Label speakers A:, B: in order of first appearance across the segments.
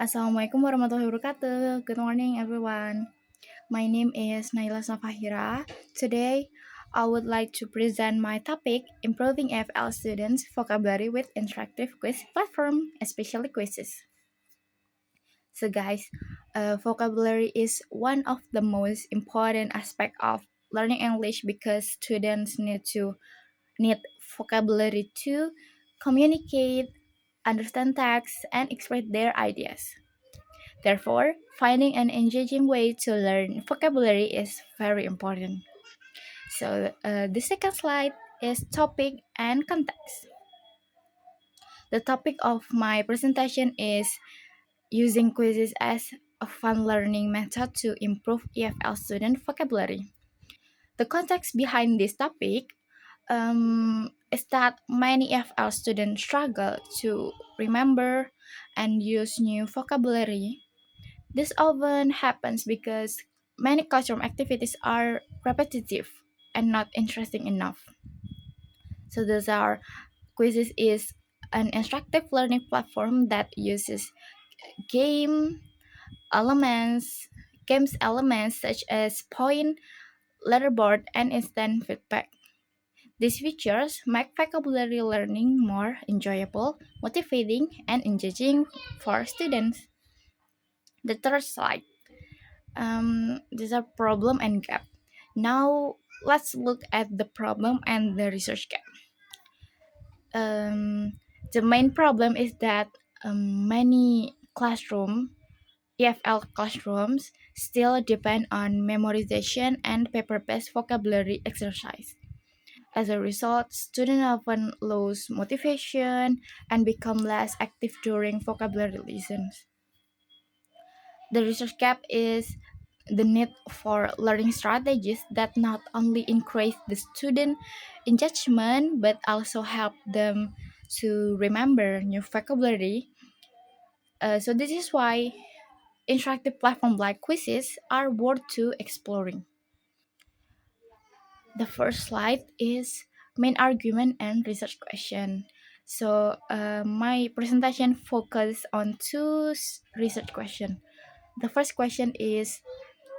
A: Assalamualaikum warahmatullahi wabarakatuh. Good morning, everyone. My name is Naila Safahira. Today, I would like to present my topic improving EFL students' vocabulary with interactive quiz platform, especially quizzes. So, guys, vocabulary is one of the most important aspect of learning English because students need vocabulary to communicate, understand text, and express their ideas. Therefore, finding an engaging way to learn vocabulary is very important. So, the second slide is topic and context. The topic of my presentation is using quizzes as a fun learning method to improve EFL student vocabulary. The context behind this topic is that many EFL students struggle to remember and use new vocabulary. This often happens because many classroom activities are repetitive and not interesting enough. So those are Quizzes is an instructive learning platform that uses game elements, games elements such as point, leaderboard, and instant feedback. These features make vocabulary learning more enjoyable, motivating, and engaging for students. The third slide. These are problem and gap. Now let's look at the problem and the research gap. Um, the main problem is that many EFL classrooms still depend on memorization and paper-based vocabulary exercise. As a result, students often lose motivation and become less active during vocabulary lessons. The research gap is the need for learning strategies that not only increase the student engagement but also help them to remember new vocabulary. So this is why interactive platforms like quizzes are worth to exploring. The first slide is main argument and research question. So my presentation focus on research question. The first question is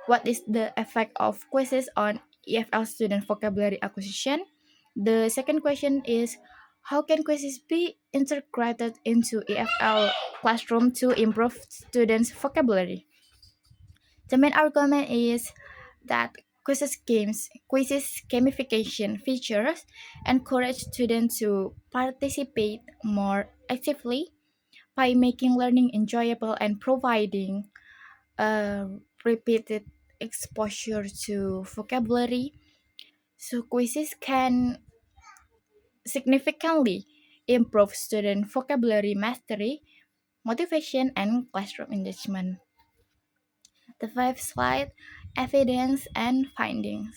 A: what is the effect of quizzes on EFL student vocabulary acquisition? The second question is how can quizzes be integrated into EFL classroom to improve students' vocabulary? The main argument is that quizzes gamification features encourage students to participate more actively by making learning enjoyable and providing repeated exposure to vocabulary. So quizzes can significantly improve student vocabulary mastery, motivation, and classroom engagement. The fifth slide, evidence and findings.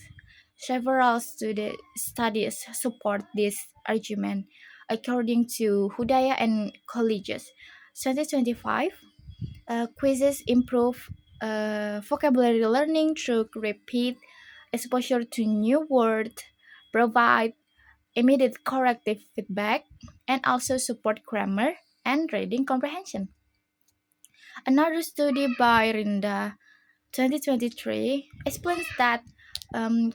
A: Several studies support this argument. According to Hudaya and colleges, 2025, quizzes improve vocabulary learning through repeat exposure to new words, provide immediate corrective feedback, and also support grammar and reading comprehension. Another study by Rinda 2023 explains that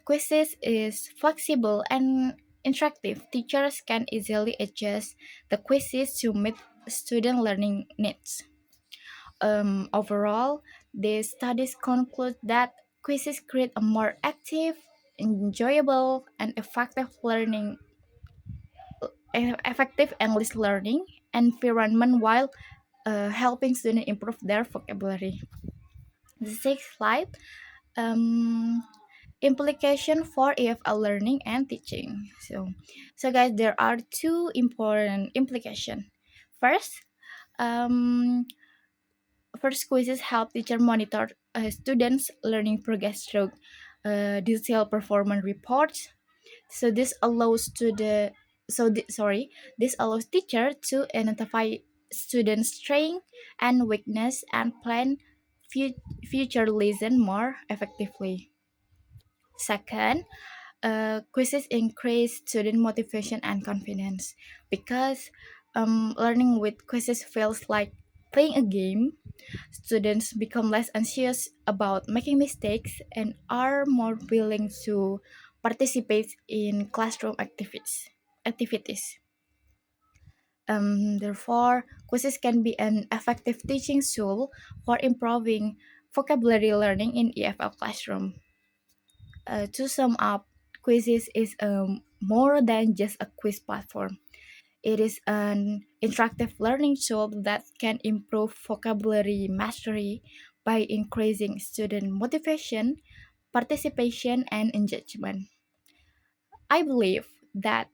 A: quizzes is flexible and interactive. Teachers can easily adjust the quizzes to meet student learning needs. Overall, the studies conclude that quizzes create a more active, enjoyable, and effective English learning environment while helping students improve their vocabulary. The sixth slide, um, implication for EFL learning and teaching. So guys, there are two important implications. First, um, First, quizzes help teacher monitor students' learning progress through detailed performance reports. So this allows to the so the, sorry this allows teacher to identify students' strength and weakness and plan future lesson more effectively. Second, quizzes increase student motivation and confidence because learning with quizzes feels like playing a game. Students become less anxious about making mistakes and are more willing to participate in classroom activities. Therefore, quizzes can be an effective teaching tool for improving vocabulary learning in EFL classroom. To sum up, Quizizz is more than just a quiz platform. It is an interactive learning tool that can improve vocabulary mastery by increasing student motivation, participation, and engagement. I believe that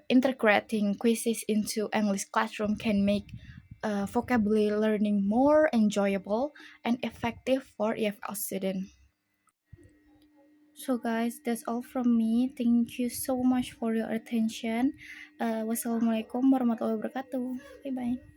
A: integrating quizzes into English classroom can make vocabulary learning more enjoyable and effective for EFL students. So guys, that's all from me. Thank you so much for your attention. Wassalamualaikum warahmatullahi wabarakatuh. Bye bye.